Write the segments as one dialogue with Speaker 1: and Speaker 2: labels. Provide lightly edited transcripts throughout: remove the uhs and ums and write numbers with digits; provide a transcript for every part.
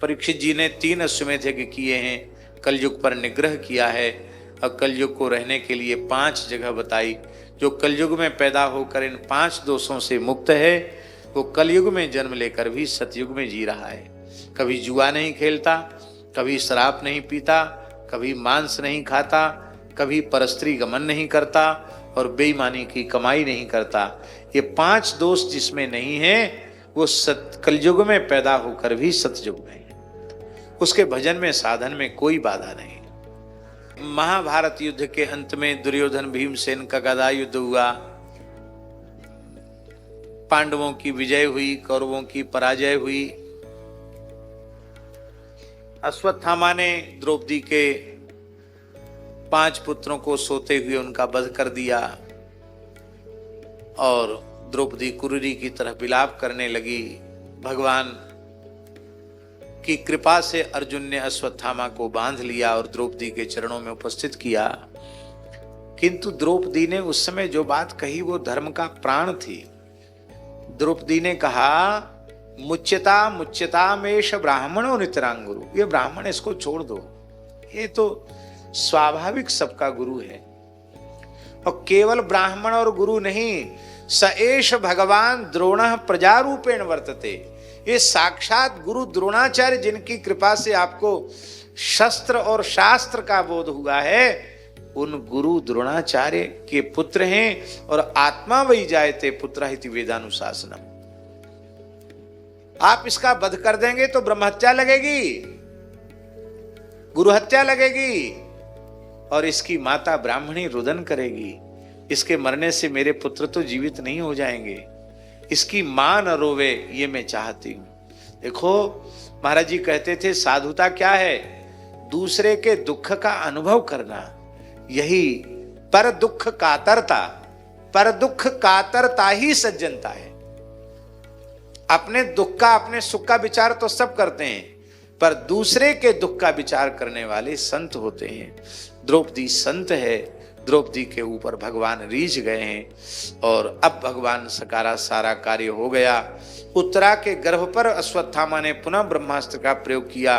Speaker 1: परीक्षित जी ने 3 अश्वमेध यज्ञ किए हैं, कलयुग पर निग्रह किया है और कलयुग को रहने के लिए 5 जगह बताई। जो कलयुग में पैदा होकर इन 5 दोषों से मुक्त है वो कलयुग में जन्म लेकर भी सतयुग में जी रहा है। कभी जुआ नहीं खेलता, कभी शराब नहीं पीता, कभी मांस नहीं खाता, कभी परस्त्री गमन नहीं करता और बेईमानी की कमाई नहीं करता। ये 5 दोष जिसमें नहीं है वो कलयुग में पैदा होकर भी सतयुग में है। उसके भजन में साधन में कोई बाधा नहीं। महाभारत युद्ध के अंत में दुर्योधन भीमसेन का गदा युद्ध हुआ, पांडवों की विजय हुई, कौरवों की पराजय हुई। अश्वत्थामा ने द्रौपदी के 5 पुत्रों को सोते हुए उनका वध कर दिया और द्रौपदी कुरुरी की तरह विलाप करने लगी। भगवान की कृपा से अर्जुन ने अश्वत्थामा को बांध लिया और द्रौपदी के चरणों में उपस्थित किया। किंतु द्रौपदी ने उस समय जो बात कही वो धर्म का प्राण थी। द्रौपदी ने कहा, मुच्यता मुच्यता मेष ब्राह्मणो नितरांगुरु, ये ब्राह्मण इसको छोड़ दो, ये तो स्वाभाविक सबका गुरु है। और केवल ब्राह्मण और गुरु नहीं, स एष भगवान द्रोणः प्रजारूपेण वर्तते, ये साक्षात गुरु द्रोणाचार्य जिनकी कृपा से आपको शस्त्र और शास्त्र का बोध हुआ है, उन गुरु द्रोणाचार्य के पुत्र हैं। और आत्मा वही जायते पुत्र इति वेदानुशासनम। आप इसका वध कर देंगे तो ब्रह्म हत्या लगेगी, गुरु हत्या लगेगी और इसकी माता ब्राह्मणी रुदन करेगी। इसके मरने से मेरे पुत्र तो जीवित नहीं हो जाएंगे, इसकी मां न रोवे, ये मैं चाहती हूं। देखो महाराज जी कहते थे साधुता क्या है, दूसरे के दुख का अनुभव करना, यही पर दुख कातरता, पर दुख कातरता ही सज्जनता है। अपने दुख का अपने सुख का विचार तो सब करते हैं, पर दूसरे के दुख का विचार करने वाले संत होते हैं। द्रौपदी संत है, द्रौपदी के ऊपर भगवान रीझ गए हैं और अब भगवान सकारा सारा कार्य हो गया। उत्तरा के गर्भ पर अश्वत्थामा ने पुनः ब्रह्मास्त्र का प्रयोग किया।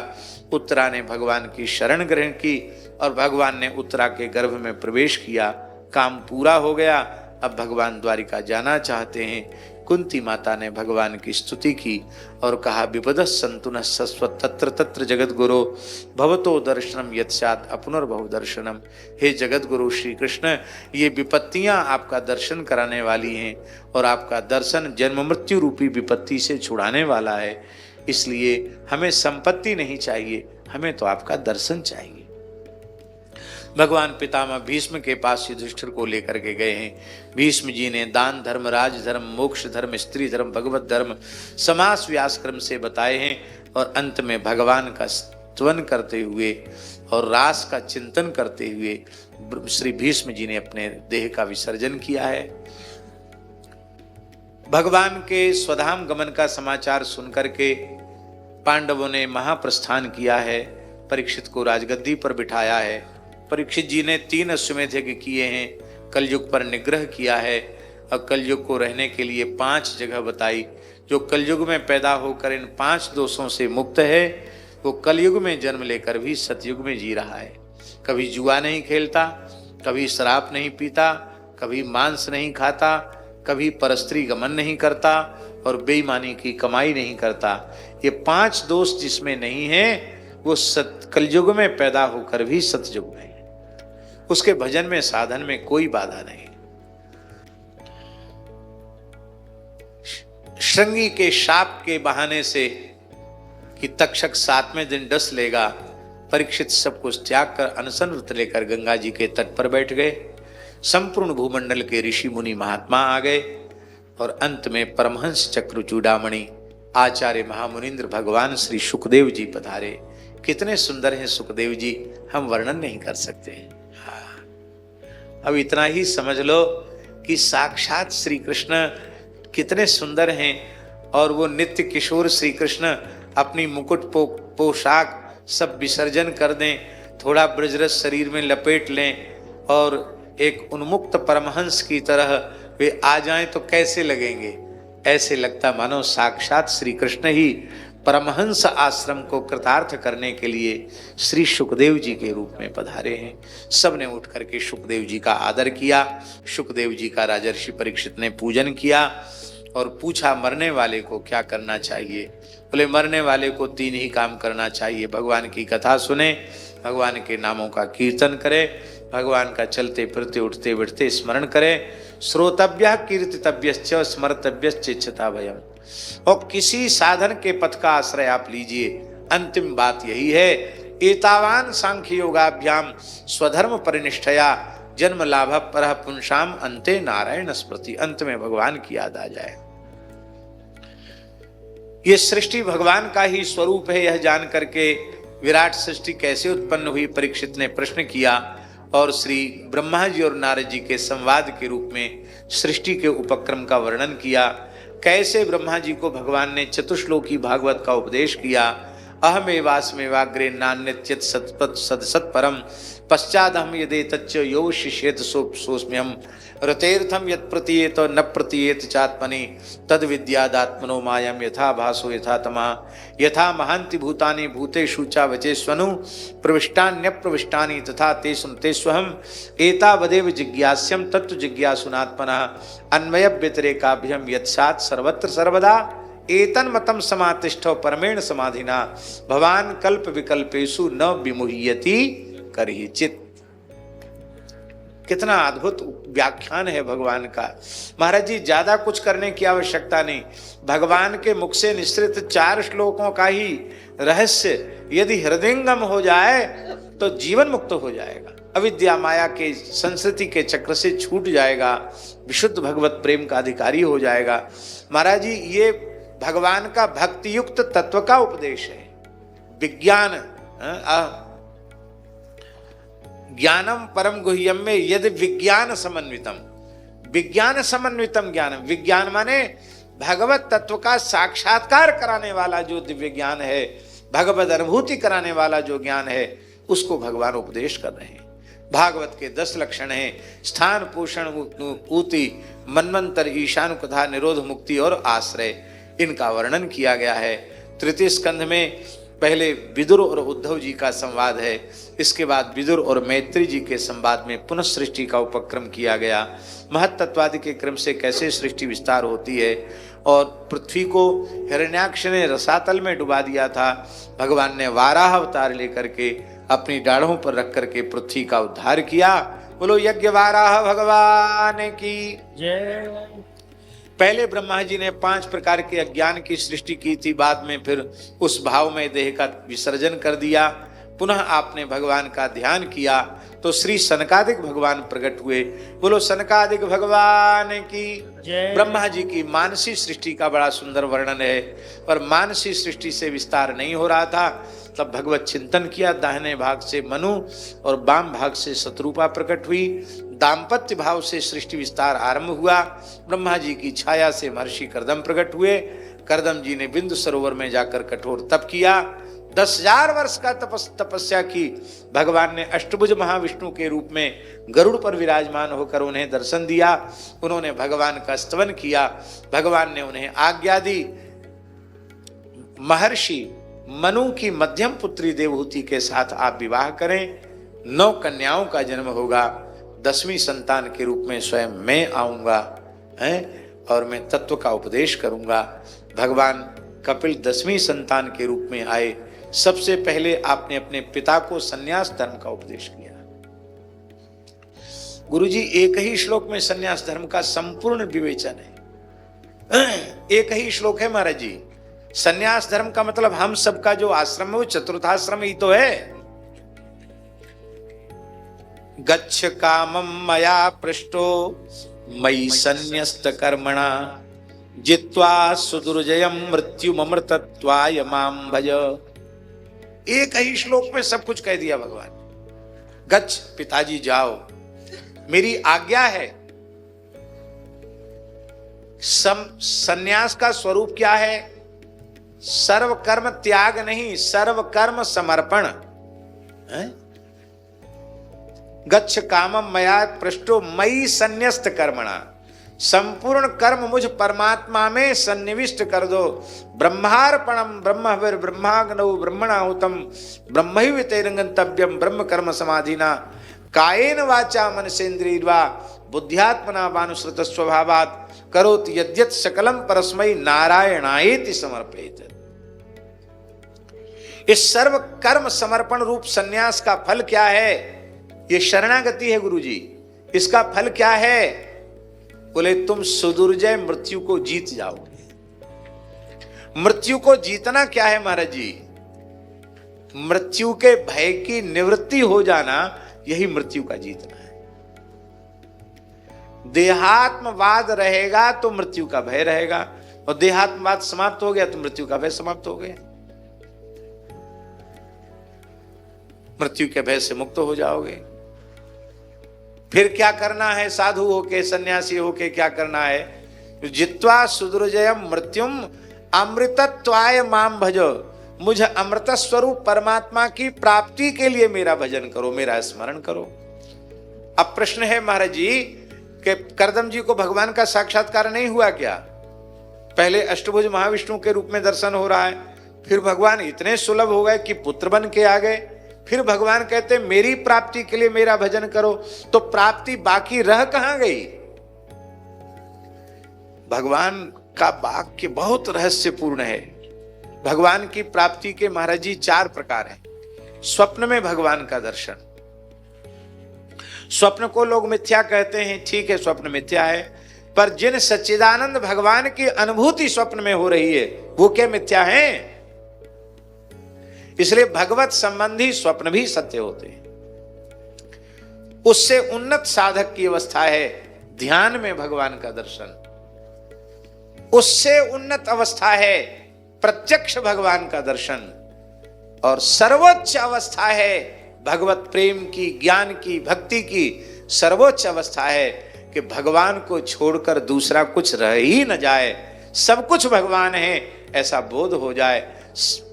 Speaker 1: उत्तरा ने भगवान की शरण ग्रहण की और भगवान ने उत्तरा के गर्भ में प्रवेश किया। काम पूरा हो गया, अब भगवान द्वारिका जाना चाहते हैं। कुंती माता ने भगवान की स्तुति की और कहा, विपदः सन्तुनः सस्वत् तत्र तत्र जगत गुरो भवतो दर्शनम यत्स्यात् अपुनर्भव दर्शनम। हे जगत गुरु श्री कृष्ण, ये विपत्तियां आपका दर्शन कराने वाली हैं और आपका दर्शन जन्म मृत्यु रूपी विपत्ति से छुड़ाने वाला है। इसलिए हमें संपत्ति नहीं चाहिए, हमें तो आपका दर्शन चाहिए। भगवान पितामह भीष्म के पास युधिष्ठिर को लेकर के गए हैं। भीष्म जी ने दान धर्म, राज धर्म, मोक्ष धर्म, स्त्री धर्म, भगवत धर्म समास व्यास क्रम से बताए हैं और अंत में भगवान का स्तवन करते हुए और रास का चिंतन करते हुए श्री भीष्म जी ने अपने देह का विसर्जन किया है। भगवान के स्वधाम गमन का समाचार सुनकर के पांडवों ने महाप्रस्थान किया है, परीक्षित को राजगद्दी पर बिठाया है। परीक्षित जी ने 3 अश्वमेध यज्ञ किए हैं, कलयुग पर निग्रह किया है और कलयुग को रहने के लिए 5 जगह बताई। जो कलयुग में पैदा होकर इन 5 दोषों से मुक्त है वो कलयुग में जन्म लेकर भी सतयुग में जी रहा है। कभी जुआ नहीं खेलता, कभी शराब नहीं पीता, कभी मांस नहीं खाता, कभी परस्त्री गमन नहीं करता और बेईमानी की कमाई नहीं करता। ये 5 दोष जिसमें नहीं है वो कलयुग में पैदा होकर भी सतयुग में है। उसके भजन में साधन में कोई बाधा नहीं। श्रृंगी के शाप के बहाने से कि तक्षक 7वें दिन डस लेगा, परीक्षित सब कुछ त्याग कर अनशन व्रत लेकर गंगा जी के तट पर बैठ गए। संपूर्ण भूमंडल के ऋषि मुनि महात्मा आ गए और अंत में परमहंस चक्र चूड़ामणि आचार्य महामुनिंद्र भगवान श्री सुखदेव जी पधारे। कितने सुंदर हैं सुखदेव जी, हम वर्णन नहीं कर सकते। अब इतना ही समझ लो कि साक्षात श्री कृष्ण कितने सुंदर हैं और वो नित्य किशोर श्री कृष्ण अपनी मुकुट पोशाक सब विसर्जन कर दें, थोड़ा ब्रजरस शरीर में लपेट लें और एक उन्मुक्त परमहंस की तरह वे आ जाएं तो कैसे लगेंगे? ऐसे लगता मानो साक्षात श्री कृष्ण ही परमहंस आश्रम को कृतार्थ करने के लिए श्री सुखदेव जी के रूप में पधारे हैं। सबने उठ करके सुखदेव जी का आदर किया। सुखदेव जी का राजर्षि परीक्षित ने पूजन किया और पूछा मरने वाले को क्या करना चाहिए। बोले मरने वाले को 3 ही काम करना चाहिए, भगवान की कथा सुने, भगवान के नामों का कीर्तन करे, भगवान का चलते फिरते उठते बैठते स्मरण करे, श्रोतव्य कीर्तितव्यश्च स्मर्तव्यश्च इच्छता भयम। और किसी साधन के पथ का आश्रय आप लीजिए। अंतिम बात यही है, एतावान सांख्य योगाभ्याम स्वधर्म परिनिष्ठया जन्म लाभ परः पुंसाम अंते नारायण स्मृति। अंत में भगवान की याद आ जाए। ये सृष्टि भगवान का ही स्वरूप है, यह जान करके विराट सृष्टि कैसे उत्पन्न हुई परीक्षित ने प्रश्न किया और श्री ब्रह्मा जी और नारद जी के संवाद के रूप में सृष्टि के उपक्रम का वर्णन किया। कैसे ब्रह्मा जी को भगवान ने चतुश्लोकी भागवत का उपदेश किया। अहमेवास्मेवाग्रे नान्यत्यत सत्पत सदसत परम पश्चादहम यदे तच्च यो शिष्येत सोस्म्यहम रतेर्थम यत् प्रतीयेत न प्रतीयेत चात्मनि तद विद्यादात्मनो मायम यथा भासो यथा तमा यथा महांति भूतानि भूतेषु च वचेष्वनु प्रविष्टान्य प्रविष्टानि तथा तेषु तेष्वहम एतावदेव जिज्ञास्यम तत्व जिज्ञासुनात्मनः अन्वय व्यतिरेकाभ्यम यत्सात् सर्वत्र सर्वदा एतन मतम समातिष्ठो परमेण समाधिना भवान कल्प विकल्पेषु न विमुह्यति करहिचित। कितना अद्भुत व्याख्यान है भगवान का। महाराज जी ज्यादा कुछ करने की आवश्यकता नहीं, भगवान के मुख से निश्रित 4 श्लोकों का ही रहस्य यदि हृदयंगम हो जाए तो जीवन मुक्त हो जाएगा, अविद्या माया के संस्कृति के चक्र से छूट जाएगा, विशुद्ध भगवत प्रेम का अधिकारी हो जाएगा। महाराज जी ये भगवान का भक्ति युक्त तत्व का उपदेश है। विज्ञान ज्ञानम परम गुह्यम में यदि विज्ञान समन्वितम, विज्ञान समन्वितम ज्ञानम, विज्ञान माने भगवत तत्व का साक्षात्कार कराने वाला जो दिव्य ज्ञान है, भगवत अनुभूति कराने वाला जो ज्ञान है, उसको भगवान उपदेश कर रहे हैं। भागवत के 10 लक्षण हैं, स्थान पोषण ऊति मनमंत्र ईशान कथा निरोध मुक्ति और आश्रय, इनका वर्णन किया गया है। तृतीय स्कंध में पहले विदुर और उद्धव जी का संवाद है, इसके बाद विदुर और मैत्री जी के संवाद में पुनः सृष्टि का उपक्रम किया गया। महत्त्वादि के क्रम से कैसे सृष्टि विस्तार होती है और पृथ्वी को हिरण्याक्ष ने रसातल में डुबा दिया था, भगवान ने वाराह अवतार लेकर के अपनी डाढ़ों पर रख करके पृथ्वी का उद्धार किया। बोलो यज्ञ वाराह भगवान की जय। पहले ब्रह्मा जी ने 5 प्रकार के अज्ञान की सृष्टि की थी, बाद में फिर उस भाव में देह का विसर्जन कर दिया। पुनः आपने भगवान का ध्यान किया तो श्री सनकादिक भगवान प्रकट हुए। बोलो सनकादिक भगवान की जय। ब्रह्मा जी की मानसी सृष्टि का बड़ा सुंदर वर्णन है, पर मानसी सृष्टि से विस्तार नहीं हो रहा था, तब भगवत चिंतन किया। दाहिने भाग से मनु और बाम भाग से शत्रुपा प्रकट हुई। दाम्पत्य भाव से सृष्टि विस्तार आरंभ हुआ। ब्रह्मा जी की छाया से महर्षि कर्दम प्रकट हुए। कर्दम जी ने बिंदु सरोवर में जाकर कठोर तप किया। 10,000 वर्ष का तपस्या की। भगवान ने अष्टभुज महाविष्णु के रूप में गरुड़ पर विराजमान होकर उन्हें दर्शन दिया। उन्होंने भगवान का स्तवन किया। भगवान ने उन्हें आज्ञा दी, महर्षि मनु की मध्यम पुत्री देवहूति के साथ आप विवाह करें, 9 कन्याओं का जन्म होगा, 10वीं संतान के रूप में स्वयं मैं आऊंगा और मैं तत्व का उपदेश करूंगा। भगवान कपिल 10वीं संतान के रूप में आए। सबसे पहले आपने अपने पिता को संन्यास धर्म का उपदेश किया। गुरुजी एक ही श्लोक में संन्यास धर्म का संपूर्ण विवेचन है। एक ही श्लोक है महाराज जी। संन्यास धर्म का मतलब हम सबका जो आश्रम है वो चतुर्थाश्रम ही तो है। गच्छ कामम मया पृष्टो मयि संन्यस्त कर्मणा जित्वा सुदुर्जयम मृत्युमृतत्वाय माम भज। एक ही श्लोक में सब कुछ कह दिया भगवान। गच्छ पिताजी जाओ, मेरी आज्ञा है। संन्यास का स्वरूप क्या है? सर्व कर्म त्याग नहीं, सर्व कर्म समर्पण। गच्छ कामम मया पृष्टो मयि संन्यस्त कर्मणा। संपूर्ण कर्म मुझ परमात्मा में सन्निविष्ट कर दो। ब्रह्मार्पणम ब्रह्मविर ब्रह्माग्नौ ब्रह्मणाहुतम ब्रह्मैवतेरंगंतव्यम ब्रह्म कर्म समाधिना कायेन वाचा मनसेन्द्रियर्वा बुद्ध्यात्मना वानुसृत स्वभावात् करोति यद्यत् सकलम परस्मै नारायणायेति समर्पयेत्। इस सर्व कर्म समर्पण रूप सन्यास का फल क्या है? ये शरणागति है गुरुजी। इसका फल क्या है? बोले तुम सुदुर्जय मृत्यु को जीत जाओगे। मृत्यु को जीतना क्या है महाराज जी? मृत्यु के भय की निवृत्ति हो जाना, यही मृत्यु का जीतना है। देहात्मवाद रहेगा तो मृत्यु का भय रहेगा, और देहात्मवाद समाप्त हो गया तो मृत्यु का भय समाप्त हो गया। मृत्यु के भय से मुक्त हो जाओगे। फिर क्या करना है? साधु होके, सन्यासी होके क्या करना है? जित्वा सुदुर्जयम मृत्युम अमृतत्वाय माम भजो। मुझे अमृत स्वरूप परमात्मा की प्राप्ति के लिए मेरा भजन करो, मेरा स्मरण करो। अब प्रश्न है महाराज जी कि करदम जी को भगवान का साक्षात्कार नहीं हुआ क्या? पहले अष्टभुज महाविष्णु के रूप में दर्शन हो रहा है, फिर भगवान इतने सुलभ हो गए कि पुत्र बन के आ गए। फिर भगवान कहते मेरी प्राप्ति के लिए मेरा भजन करो, तो प्राप्ति बाकी रह कहां गई? भगवान का वाक्य बहुत रहस्यपूर्ण है। भगवान की प्राप्ति के महाराज जी 4 प्रकार हैं। स्वप्न में भगवान का दर्शन। स्वप्न को लोग मिथ्या कहते हैं, ठीक है, स्वप्न मिथ्या है, पर जिन सच्चिदानंद भगवान की अनुभूति स्वप्न में हो रही है वो क्या मिथ्या है? इसलिए भगवत संबंधी स्वप्न भी सत्य होते हैं। उससे उन्नत साधक की अवस्था है ध्यान में भगवान का दर्शन। उससे उन्नत अवस्था है प्रत्यक्ष भगवान का दर्शन। और सर्वोच्च अवस्था है भगवत प्रेम की, ज्ञान की, भक्ति की। सर्वोच्च अवस्था है कि भगवान को छोड़कर दूसरा कुछ रह ही न जाए, सब कुछ भगवान है ऐसा बोध हो जाए,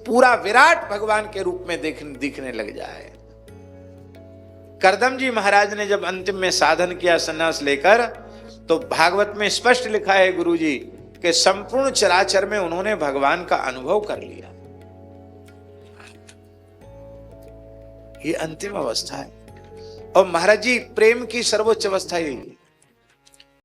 Speaker 1: पूरा विराट भगवान के रूप में दिखने लग जाए। करदम जी महाराज ने जब अंतिम में साधन किया सन्यास लेकर, तो भागवत में स्पष्ट लिखा है गुरु जी कि संपूर्ण चराचर में उन्होंने भगवान का अनुभव कर लिया। ये अंतिम अवस्था है। और महाराज जी प्रेम की सर्वोच्च अवस्था यही है।